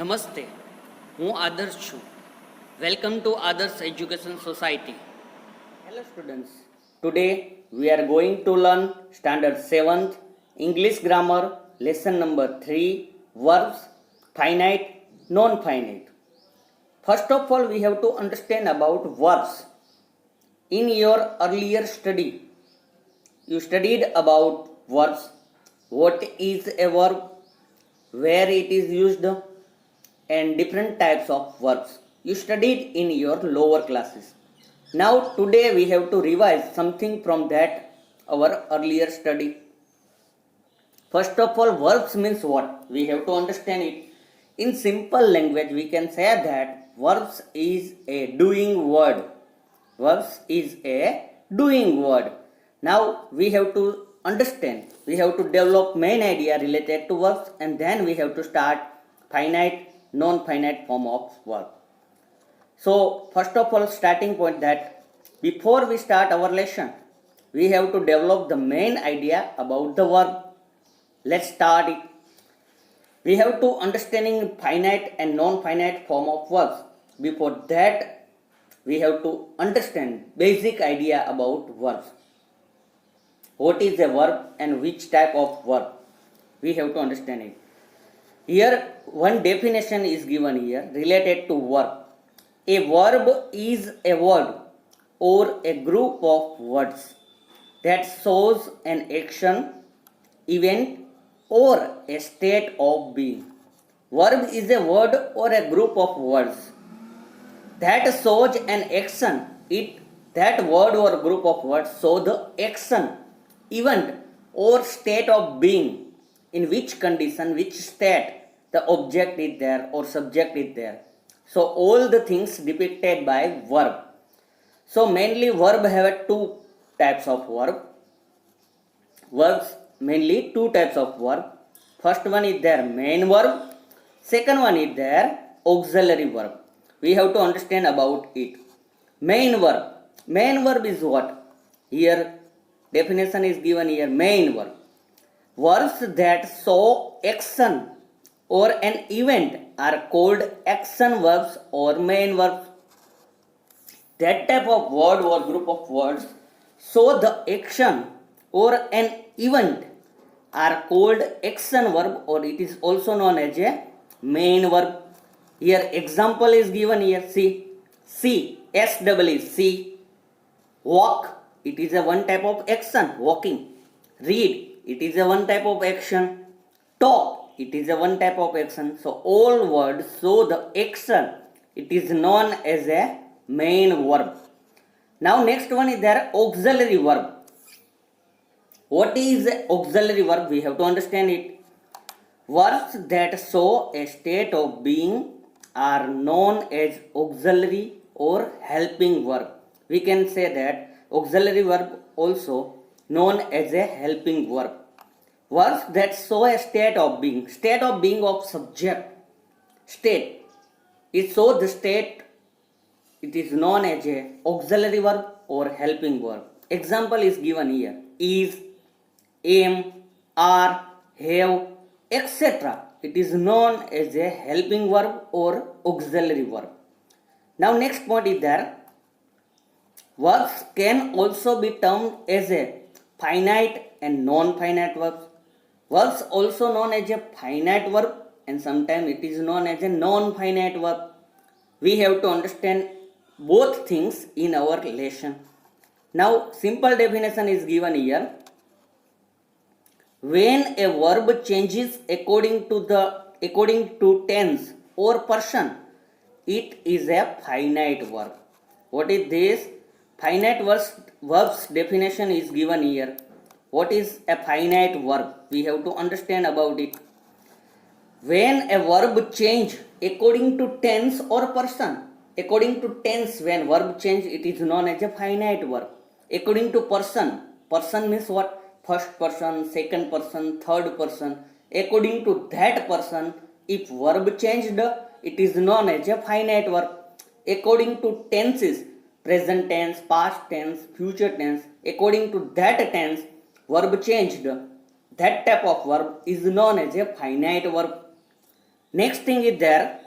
નમસ્તે, હું આદર્શ છું. વેલકમ ટુ આદર્શ education society. Hello students, today we are going to learn standard 7th English grammar lesson number 3 verbs finite non-finite. First of all, we have to understand about verbs. In your earlier study, you studied about verbs. What is a verb, where it is used, and different types of verbs you studied in your lower classes. Now today we have to revise something from that our earlier study. First of all, verbs means what? We have to understand it. In simple language we can say that verbs is a doing word. Verbs is a doing word. Now we have to understand, we have to develop main idea related to verbs, and then we have to start finite non-finite form of verb. So first of all, starting point that before we start our lesson, we have to develop the main idea about the verb. Let's start it. We have to understanding finite and non-finite form of verbs. Before that, we have to understand basic idea about verbs. What is a verb and which type of verb? We have to understand it. Here one definition is given here related to verb. A verb is a word or a group of words that shows an action, event, or a state of being. Verb is a word or a group of words that shows an action. That word or group of words show the action, event, or state of being, in which condition, which state the object is there or subject is there. So all the things depicted by verb. So mainly verb have two types of verb. Verbs mainly two types of verb. First one is their main verb. Second one is their auxiliary verb. We have to understand about it. Main verb. Main verb is what? Here definition is given here. Main verb. Verbs that show action or an event are called action verbs or main verbs. That type of word or group of words show the action or an event are called action verb, or it is also known as a main verb. Here example is given here. See, see. Walk, it is a one type of action, walking. Read, it is a one type of action. Talk, it is a one type of action. So all words show the action. It is known as a main verb. Now next one is their auxiliary verb. What is auxiliary verb? We have to understand it. Verbs that show a state of being are known as auxiliary or helping verb. We can say that auxiliary verb also known as a helping verb. Verbs that show a state of being of subject, state. It shows the state. It is known as a auxiliary verb or helping verb. Example is given here. Is, am, are, have, etc. It is known as a helping verb or auxiliary verb. Now next point is there. Verbs can also be termed as a finite and non-finite verbs. Verbs also known as a finite verb, and sometimes it is known as a non-finite verb. We have to understand both things in our lesson. Now simple definition is given here. When a verb changes according to tense or person, it is a finite verb. What is this? Finite verbs definition is given here. What is a finite verb? We have to understand about it. When a verb change according to tense or person. According to tense, when verb change, it is known as a finite verb. According to person means what? First person, second person, third person. According to that person, if verb changed, it is known as a finite verb. According to tenses, present tense, past tense, future tense, according to that tense, verb changed, that type of verb is known as a finite verb. Next thing is there,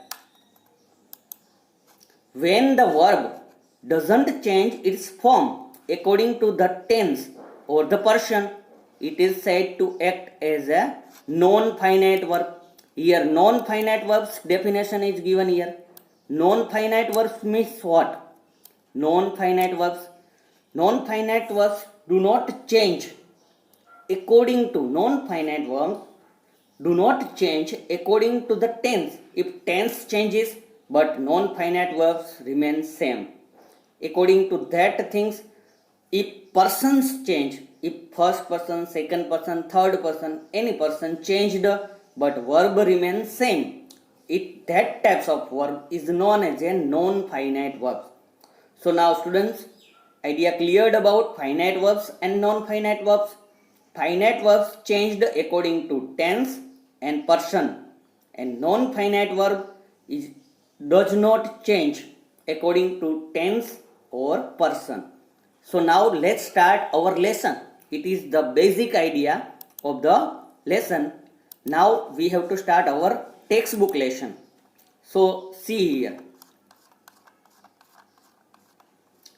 when the verb doesn't change its form according to the tense or the person, it is said to act as a non-finite verb. Here non-finite verbs definition is given here. Non-finite verbs means what? Non-finite verbs do not change according to non-finite verbs do not change according to the tense. If tense changes but non-finite verbs remain same according to that things. If persons change, if first person, second person, third person, any person changed but verb remains same, that types of verb is known as a non-finite verb. So now students, idea cleared about finite verbs and non-finite verbs. Finite verbs changed according to tense and person, and non-finite verb does not change according to tense or person. So now let's start our lesson. It is the basic idea of the lesson. Now we have to start our textbook lesson. So see here.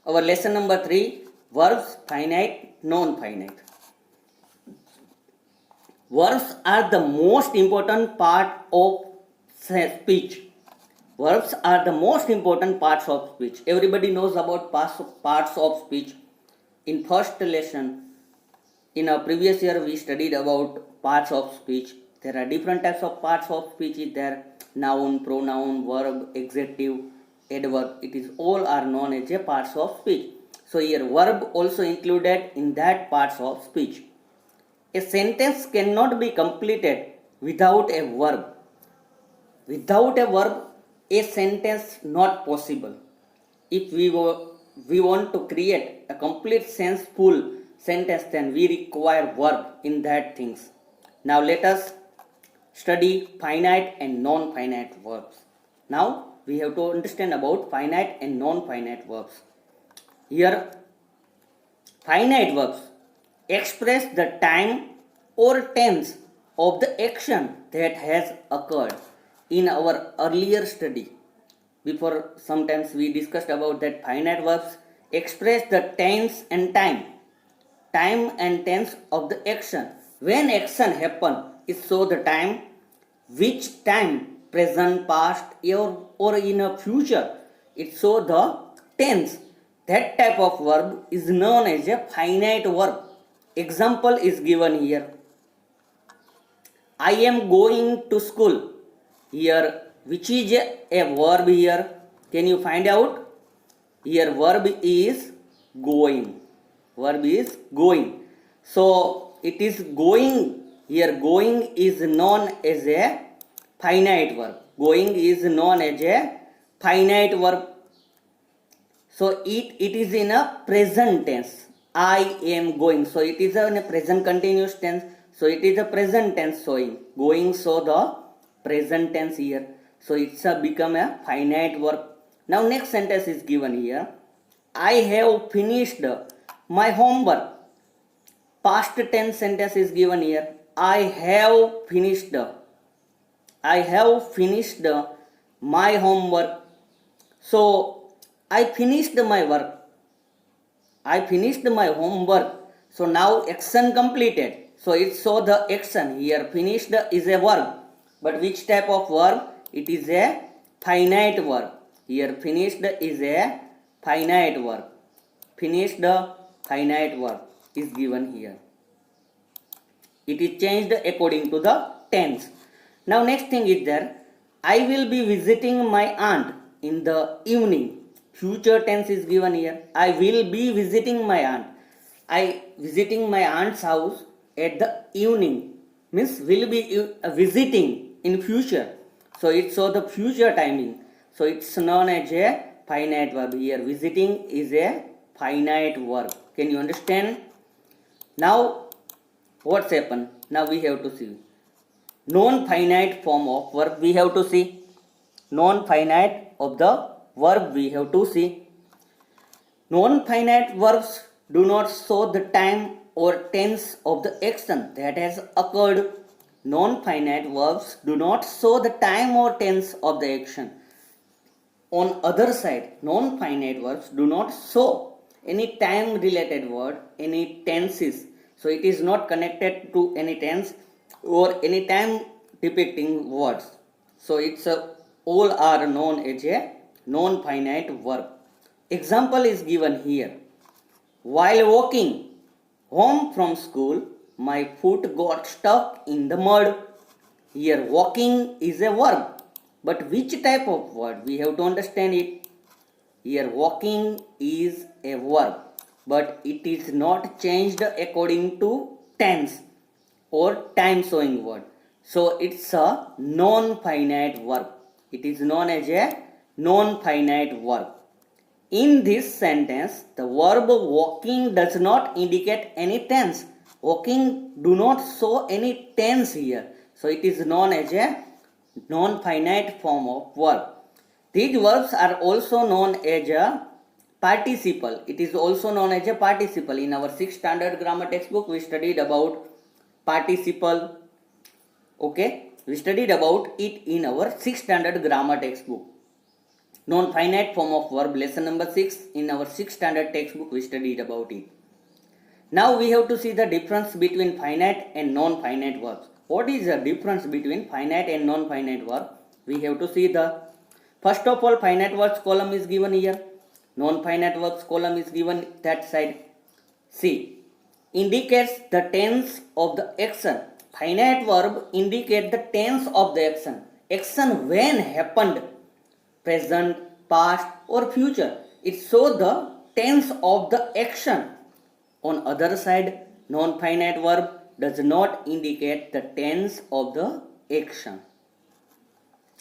Our lesson number 3, verbs finite, non-finite. Verbs are the most important part of speech. Verbs are the most important parts of speech. Everybody knows about parts of speech. In first lesson, in our previous year, we studied about parts of speech. There are different types of parts of speech. Is there noun, pronoun, verb, adjective, adverb? It is all are known as a parts of speech. So here verb also included in that parts of speech. A sentence cannot be completed without a verb. Without a verb, a sentence not possible. If we want to create a complete sense-full sentence, then we require verb in that things. Now let us study finite and non-finite verbs. Now we have to understand about finite and non-finite verbs. Here, finite verbs express the time or tense of the action that has occurred. In our earlier study, before sometimes we discussed about that finite verbs express the tense and time and tense of the action. When action happen, it show the time, which time, present, past, or in a future, it show the tense. That type of verb is known as a finite verb. Example is given here. I am going to school. Here, which is a verb here? Can you find out? Here, verb is going. Verb is going. So, it is going. Here, going is known as a finite verb. Going is known as a finite verb. So, it is in a present tense. I am going. So, it is in a present continuous tense. So, it is a present tense showing. Going, so the present tense here. So it's become a finite verb. Now next sentence is given here. I have finished my homework. Past tense sentence is given here. I have finished my homework. So I finished my work. I finished my homework. So now action completed. So it show the action here. Finished is a verb. But which type of verb? It is a finite verb. Here finished is a finite verb. Finished finite verb is given here. It is changed according to the tense. Now next thing is there. I will be visiting my aunt in the evening. Future tense is given here. I will be visiting my aunt. I visiting my aunt's house at the evening. Means will be visiting in future. So it shows the future timing. So it's known as a finite verb. Here visiting is a finite verb. Can you understand? Now what's happened? Now we have to see non-finite form of verb. We have to see non-finite of the verb. We have to see non-finite verbs do not show the time or tense of the action that has occurred. non-finite verbs do not show the time or tense of the action. On other side, non-finite verbs do not show any time related word, any tenses. So it is not connected to any tense or any time depicting words. So it's all are known as a non-finite verb. Example is given here. While walking home from school, my foot got stuck in the mud. Here, walking is a verb. But which type of word? We have to understand it. Here, walking is a verb. But it is not changed according to tense or time showing word. So, it's a non-finite verb. It is known as a non-finite verb. In this sentence, the verb walking does not indicate any tense. Walking do not show any tense here. So it is known as a non-finite form of verb. These verbs are also known as a participle. It is also known as a participle. In our 6th standard grammar textbook, we studied about participle. Okay, we studied about it in our 6th standard grammar textbook. Non-finite form of verb, lesson number 6 in our 6th standard textbook, we studied about it. Now we have to see the difference between finite and non-finite verbs. What is the difference between finite and non-finite verb? We have to see the, first of all, finite verbs column is given here. Non-finite verbs column is given that side. See, indicates the tense of the action. Finite verb indicate the tense of the action. Action when happened, present, past or future. It shows the tense of the action. On other side, non-finite verb does not indicate the tense of the action.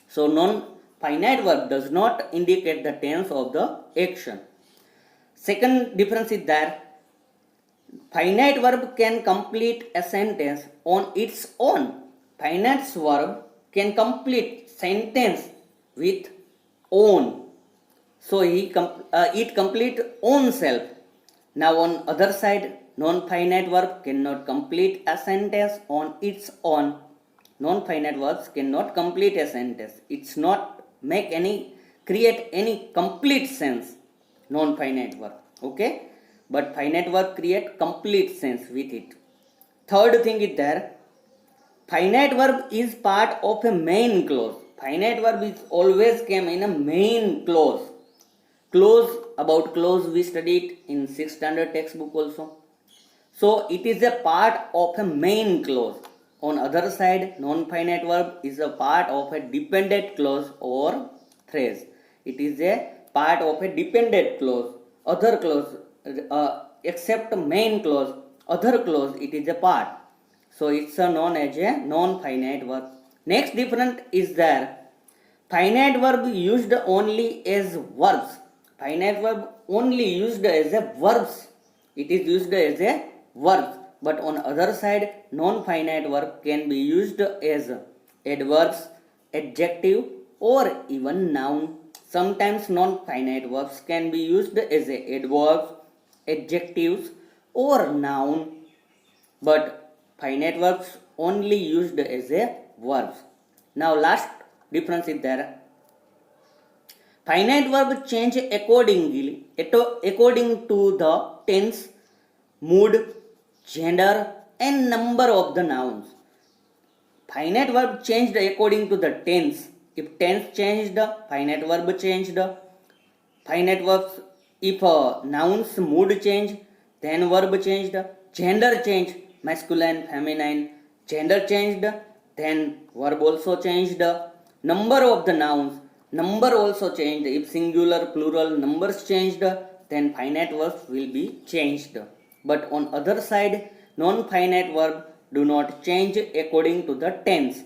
So non-finite verb does not indicate the tense of the action. Second difference is that finite verb can complete a sentence on its own. Finite verb can complete sentence with own. So it complete own self. Now on other side, non-finite verb cannot complete a sentence on its own. Non-finite verbs cannot complete a sentence. It's not create any complete sense. Non-finite verb. Okay? But finite verb create complete sense with it. Third thing is there, finite verb is part of a main clause. Finite verb is always came in a main clause. About clause we studied in 6th standard textbook also. So it is a part of a main clause. On other side, non-finite verb is a part of a dependent clause or phrase. It is a part of a dependent clause. Other clause, except main clause, other clause, it is a part. So it's known as a non-finite verb. Next difference is there. Finite verb used only as verbs. Finite verb only used as a verbs. It is used as a verb. But on other side, non-finite verb can be used as adverbs, adjective or even noun. Sometimes non-finite verbs can be used as adverbs, adjectives or noun. But finite verbs only used as a verbs. Now last difference is there. Finite verb change according to the tense, mood, gender and number of the nouns. Finite verb changed according to the tense. If tense changed, finite verb changed. Finite verbs, if nouns mood change, then verb changed. Gender changed, masculine, feminine. Gender changed, then verb also changed. Number of the nouns, number also changed. If singular, plural, numbers changed, then finite verbs will be changed. But on other side, non-finite verb do not change according to the tense.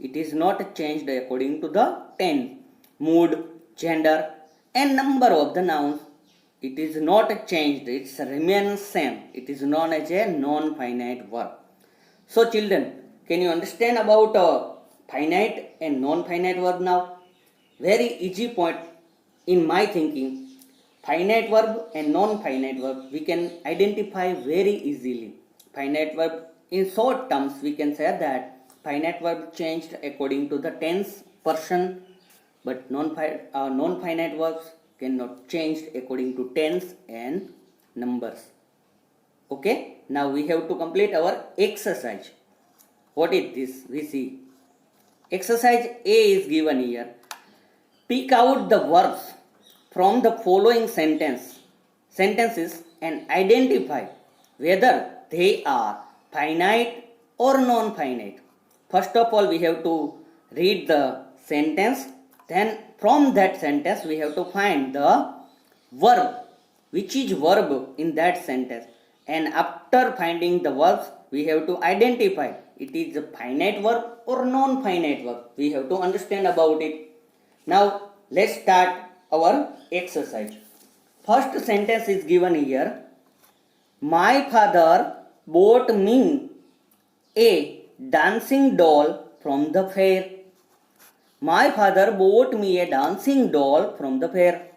It is not changed according to the tense, mood, gender and number of the nouns. It is not changed. It remains same. It is known as a non-finite verb. So children, can you understand about finite and non-finite verb now? Very easy point in my thinking. Finite verb and non-finite verb we can identify very easily. Finite verb in short terms we can say that finite verb changed according to the tense person, but non-finite verbs cannot change according to tense and numbers. Okay, now we have to complete our exercise. What is this? We see. Exercise A is given here. Pick out the verbs from the following sentences and identify whether they are finite or non-finite. First of all, we have to read the sentence. Then from that sentence, we have to find the verb, which is verb in that sentence. And after finding the verbs, we have to identify it is a finite verb or non-finite verb. We have to understand about it. Now, let's start our exercise. First sentence is given here. My father bought me a dancing doll from the fair. My father bought me a dancing doll from the fair.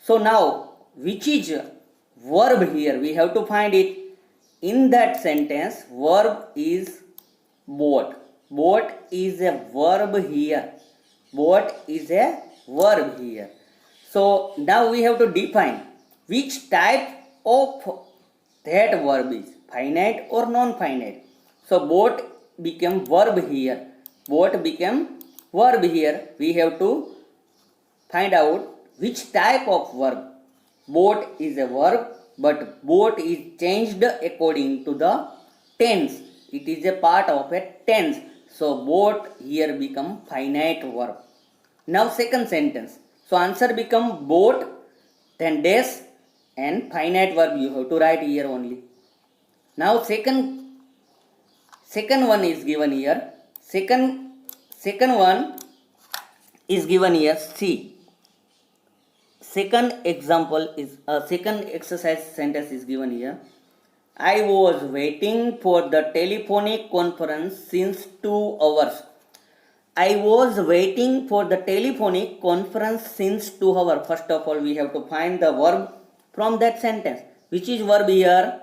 So now, which is verb here? We have to find it. In that sentence, verb is bought. Bought is a verb here. Bought is a verb here. So now we have to define which type of that verb is, finite or non-finite. So bought became verb here. Bought became verb here. We have to find out which type of verb. Bought is a verb, but bought is changed according to the tense. It is a part of a tense. So bought here become finite verb. Now second sentence. So answer become bought, then dash, and finite verb you have to write here only. Now second one is given here. Second one is given here. See. Second example is second exercise sentence is given here. I was waiting for the telephonic conference since 2 hours. I was waiting for the telephonic conference since 2 hours. First of all, we have to find the verb from that sentence. Which is verb here?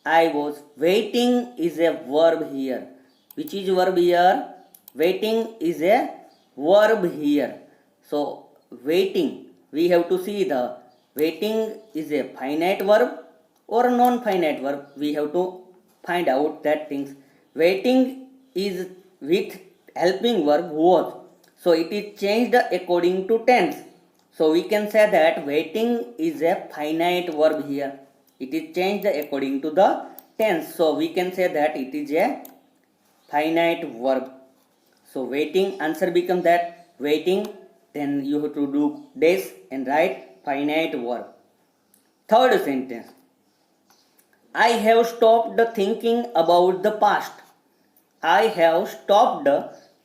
I was waiting is a verb here. Which is verb here? Waiting is a verb here. So, waiting. We have to see the waiting is a finite verb or non-finite verb. We have to find out that things. Waiting is with helping verb was. So it is changed according to tense. So we can say that waiting is a finite verb here. It is changed according to the tense. So we can say that it is a finite verb. So waiting, answer becomes that waiting. Then you have to do dash and write finite verb. Third sentence. I have stopped thinking about the past. I have stopped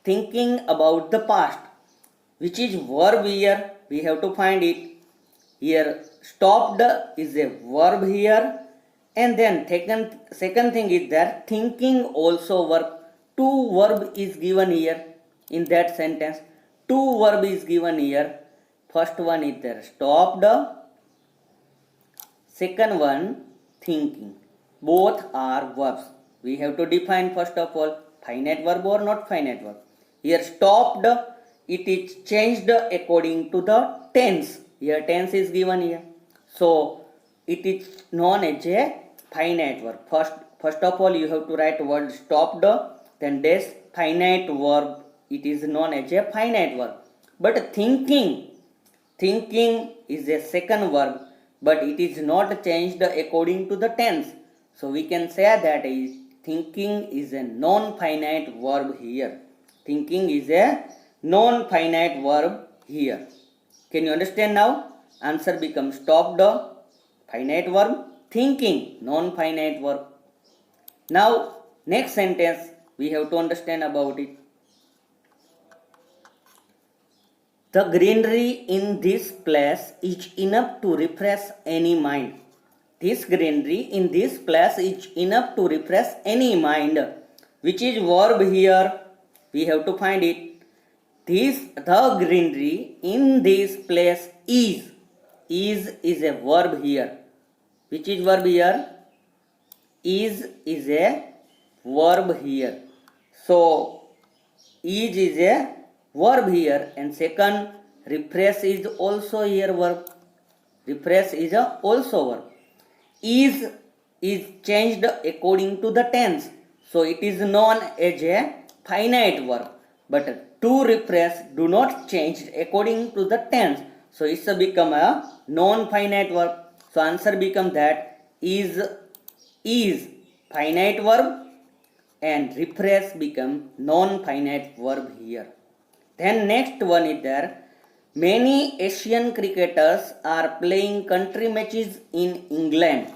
thinking about the past. Which is verb here? We have to find it. Here stopped is a verb here. And then second thing is that thinking also verb. Two verb is given here in that sentence. Two verb is given here. First one is there stopped. Second one thinking. Both are verbs. We have to define first of all finite verb or not finite verb. Here stopped, it is changed according to the tense. Here tense is given here. So it is known as a finite verb. First of all you have to write word stopped, then dash finite verb. It is known as a finite verb. But thinking is a second verb, but it is not changed according to the tense. So we can say that thinking is a non-finite verb here. Thinking is a non-finite verb here. Can you understand now? Answer becomes stopped, finite verb, thinking, non-finite verb. Now, next sentence, we have to understand about it. The greenery in this place is enough to refresh any mind. This greenery in this place is enough to refresh any mind. Which is verb here? We have to find it. The greenery in this place is a verb here. Which is verb here? Is a verb here. So is a verb here, and second refresh is also here verb. Refresh is a also verb. Is changed according to the tense, so it is known as a finite verb. But to refresh do not change according to the tense, so it's become a non-finite verb. So answer become that is finite verb and refresh become non-finite verb here. Then next one is there. Many Asian cricketers are playing country matches in England.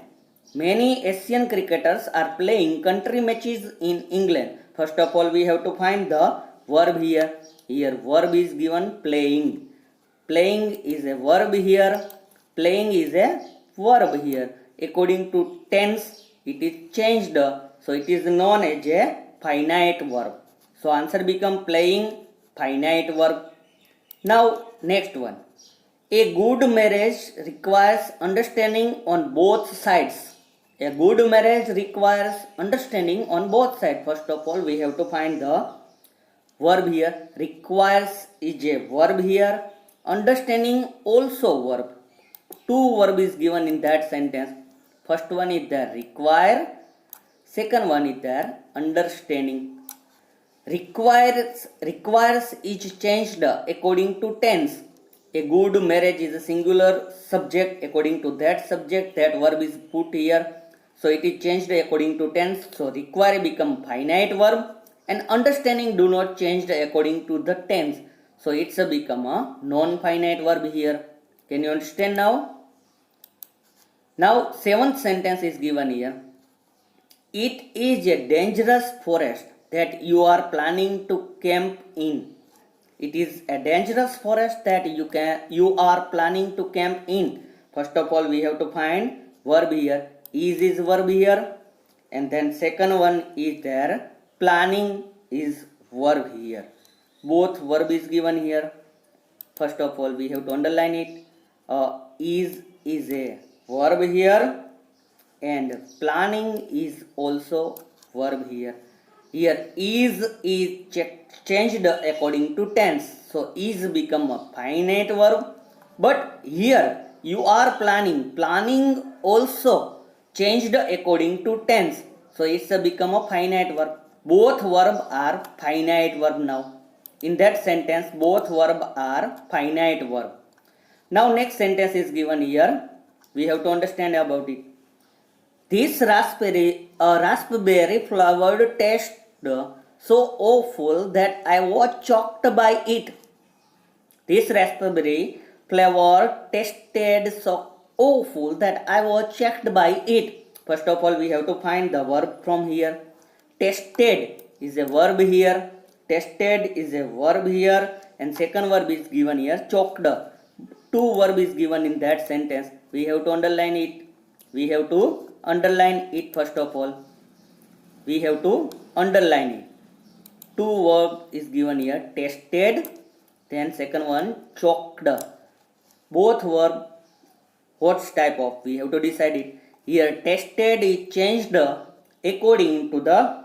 Many Asian cricketers are playing country matches in England. First of all, we have to find the verb here. Here, verb is given playing. Playing is a verb here. Playing is a verb here. According to tense, it is changed. So it is known as a finite verb. So answer become playing, finite verb. Now next one. A good marriage requires understanding on both sides. A good marriage requires understanding on both sides. First of all, we have to find the verb here. Requires is a verb here. Understanding also verb. Two verb is given in that sentence. First one is the require. Second one is the understanding. Requires is changed according to tense. A good marriage is a singular subject. According to that subject, that verb is put here. So it is changed according to tense. So require become finite verb, and understanding do not change according to the tense. So it's a become a non-finite verb here. Can you understand now? Now seventh sentence is given here. It is a dangerous forest that you are planning to camp in. It is a dangerous forest that you are planning to camp in. First of all, we have to find verb here. Is verb here, and then second one is there. Planning is verb here. Both verb is given here. First of all, we have to underline it. Is a verb here, and planning is also verb here. Here is changed according to tense. So is become a finite verb, but here you are planning. Planning also changed according to tense. So it's a become a finite verb. Both verb are finite verb now. In that sentence, both verb are finite verb. Now next sentence is given here. We have to understand about it. This raspberry flavored tasted so awful that I was choked by it. This raspberry flavor tasted so awful that I was choked by it. First of all, we have to find the verb from here. Tasted is a verb here. Tasted is a verb here, and second verb is given here. Choked. Two verb is given in that sentence. We have to underline it. We have to underline it first of all. We have to underline it. Two verb is given here. Tasted. Then second one choked. Both verb. What type of? We have to decide it. Here tasted is changed according to the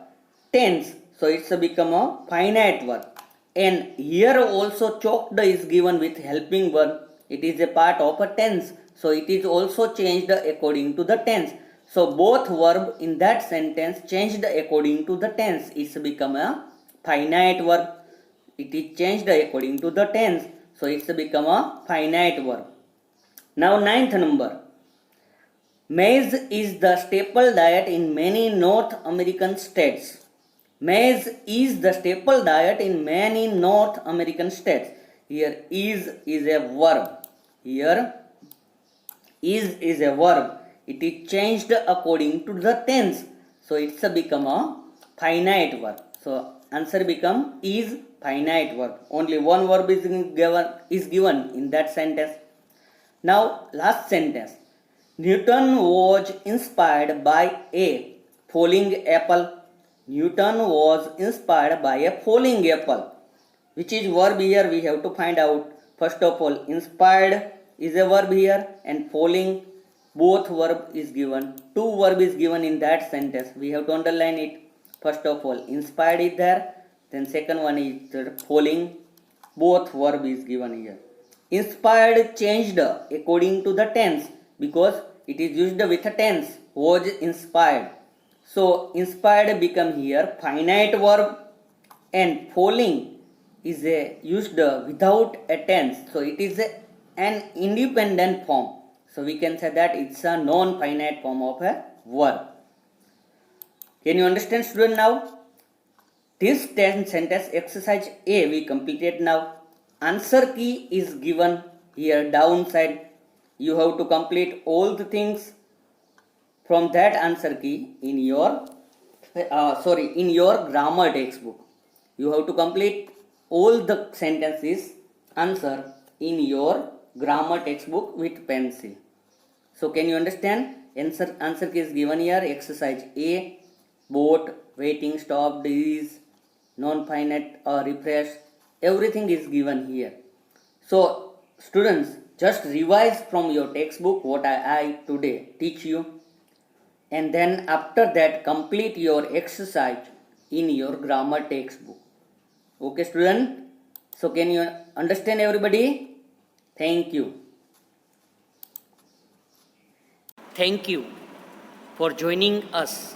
tense. So it's become a finite verb. And here also choked is given with helping verb. It is a part of a tense. So it is also changed according to the tense. So both verb in that sentence changed according to the tense. It's become a finite verb. It is changed according to the tense. So it's become a finite verb. Now ninth number. Maize is the staple diet in many North American states. Maize is the staple diet in many North American states. Here is a verb. Here is a verb. It is changed according to the tense. So it's become a finite verb. So answer become is finite verb. Only one verb is given in that sentence. Now last sentence. Newton was inspired by a falling apple. Newton was inspired by a falling apple. Which is verb here we have to find out. First of all, inspired is a verb here, and falling both verb is given. Two verb is given in that sentence. We have to underline it. First of all, inspired is there, Then second one is the following. Both verb is given here. Inspired changed according to the tense because it is used with a tense. Was inspired. So inspired become here finite verb, and falling is used without a tense. So it is an independent form. So we can say that it's a non-finite form of a verb. Can you understand, student, now? This 10 sentence exercise A we completed now. Answer key is given here downside. You have to complete all the things from that answer key in your in your grammar textbook. You have to complete all the sentences answer in your grammar textbook with pencil. So can you understand? Answer key is given here. Exercise A. Bought, waiting, stopped, is, non-finite, refresh. Everything is given here. So students, just revise from your textbook what I today teach you, and then after that complete your exercise in your grammar textbook. Okay, student? So can you understand, everybody? Thank you. Thank you for joining us